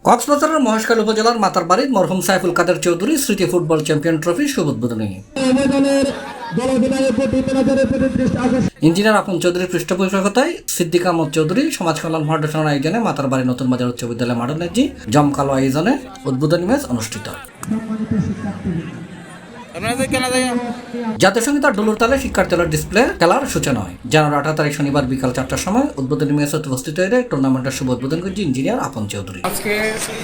কক্সবাজারের মহেশখালী উপজেলার মাতারবাড়ির মরহুম সাইফুল কাদের চৌধুরী স্মৃতি ফুটবল চ্যাম্পিয়ন ট্রফি শুভ উদ্বোধনী। ইঞ্জিনিয়ার আপন চৌধুরীর পৃষ্ঠপোষকতায় সিদ্দিক আহমদ চৌধুরী সমাজ কল্যাণ ফাউন্ডেশনের আয়োজনে মাতারবাড়ি নতুন বাজার উচ্চ বিদ্যালয় মাঠে জমকালো আয়োজনে উদ্বোধনী ম্যাচ অনুষ্ঠিত। জাতীয় সঙ্গীত আর ডুলুর তালে শিক্ষার্থীদের ডিসপ্লে খেলার সূচনা হয়। জানুয়ারি 18 তারিখ শনিবার বিকাল 4টার সময় উদ্বোধনী ম্যাচে উপস্থিত হয়ে টুর্নামেন্টের শুভ উদ্বোধন করেছে ইঞ্জিনিয়ার আপন চৌধুরী। আজকে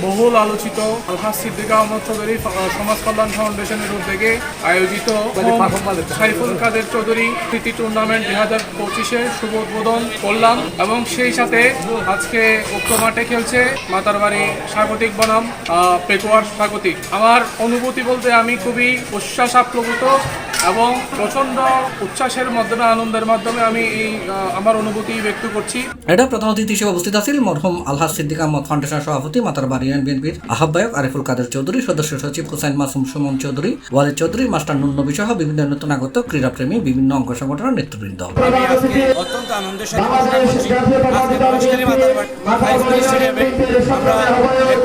বহুল আলোচিত আলহাজ সিদ্দিক আহমদ চৌধুরী সমাজ কল্যাণ ফাউন্ডেশনের উদ্যোগে আয়োজিত সাইফুল কাদের চৌধুরী স্মৃতি টুর্নামেন্ট 2025-এর শুভ উদ্বোধন করলাম এবং সেই সাথে আজকে উক্ত মাঠে খেলছে মাতারবাড়ি স্বাগতিক বনাম পেকুয়ার স্বাগতিক। আমার অনুভূতি বলতে আমি খুবই উচ্ছ্বাস আপ্লুত এবং প্রচন্ড উচ্ছ্বাসের মাধ্যমে আনন্দের মাধ্যমে আমি আমার অনুভূতি ব্যক্ত করছি। এটা প্রধান অতিথি হিসেবে উপস্থিত আছেন মরহুম আলহাজ সিদ্দিক আহমদ ফাউন্ডেশনের সভাপতি মাতারবাড়ি ইউনিয়ন বিএনপির আহ্বায়ক আরিফুল কাদের চৌধুরী, সদস্য সচিব হুসাইন মাসুম সুমন চৌধুরী, ওয়ালিদ চৌধুরী, মাস্টার নুন্নবী সহ বিভিন্ন নতুন আগত ক্রীড়াপ্রেমী বিভিন্ন অঙ্গ সংগঠনের নেতৃবৃন্দ। অত্যন্ত আনন্দের সাথে ঘোষণা করছি আজকে মহেশখালী মাতারবাড়ি স্টেডিয়ামে আমরা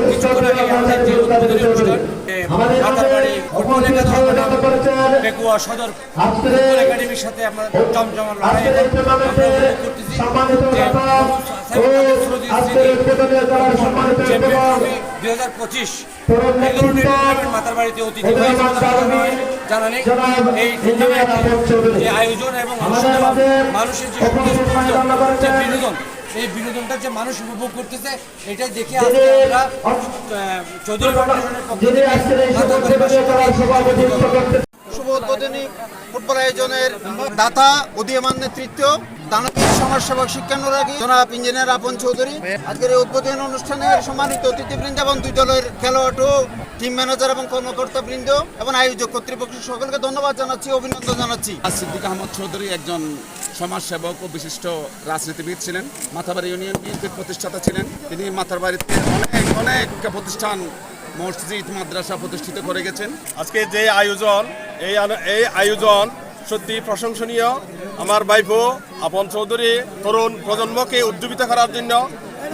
কিছুক্ষণ আগে আমাদের যে উদ্বোধনী অনুষ্ঠান মাতারবাড়ি ফুটবল একাডেমি পেকুয়া সদর ফুটবল একাডেমির সাথে আমরা জমজমাট লড়াই আমরা উপভোগ করতেছি যে চ্যাম্পিয়ন ট্রফি 2025 এই ধরনের টুর্নামেন্ট মাতারবাড়িতে অতিথি হয়েছে জানা নেই। এই টুর্নামেন্টের যে আয়োজন এবং মানুষের যে বিনোদন, এই বিনোদনটা যে মানুষ উপভোগ করতেছে এটাই দেখে আজকে আমরা চৌধুরী ফাউন্ডেশনের পক্ষ থেকে শুভ উদ্বোধনী ফুটবল আয়োজনের দাতা উদীয়মান নেতৃত্ব দানবীর সমাজসেবক শিক্ষানুরাগী জনাব ইঞ্জিনিয়ার আপন চৌধুরী, আজকের এই উদ্বোধনী অনুষ্ঠানের সম্মানিত অতিথিবৃন্দ এবং দুই দলের খেলোয়াড় টিম ম্যানেজার এবং কর্মকর্তাবৃন্দ এবং আয়োজক কর্তৃপক্ষ সকলকে ধন্যবাদ জানাচ্ছি, অভিনন্দন জানাচ্ছি। সিদ্দিক আহমদ চৌধুরী একজন সমাজসেবক ও বিশিষ্ট রাজনীতিবিদ ছিলেন, মাতারবাড়ি ইউনিয়ন বিএনপির প্রতিষ্ঠাতা ছিলেন। তিনি মাতারবাড়িতে অনেক প্রতিষ্ঠান, মসজিদ, মাদ্রাসা প্রতিষ্ঠিত করে গেছেন। আজকে যে আয়োজন, এই আয়োজন সত্যি প্রশংসনীয়। আমার ভাইপো আপন চৌধুরী তরুণ প্রজন্মকে উজ্জীবিত করার জন্য,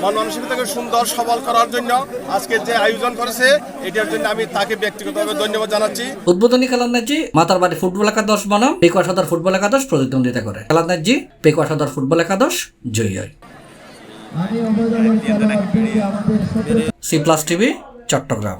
মন মানসিকতাকে সুন্দর সবল করার জন্য আজকে যে আয়োজন করেছে এটার জন্য আমি তাকে ব্যক্তিগতভাবে ধন্যবাদ জানাচ্ছি। উদ্বোধনী খেলার ম্যাচে মাতারবাড়ি ফুটবল একাদশ বনাম পেকুয়া সদর ফুটবল একাদশ প্রতিদ্বন্দ্বিতা করে। খেলার ম্যাচে পেকুয়া সদর ফুটবল একাদশ জয়ী হয়। C+ TV Chittagong.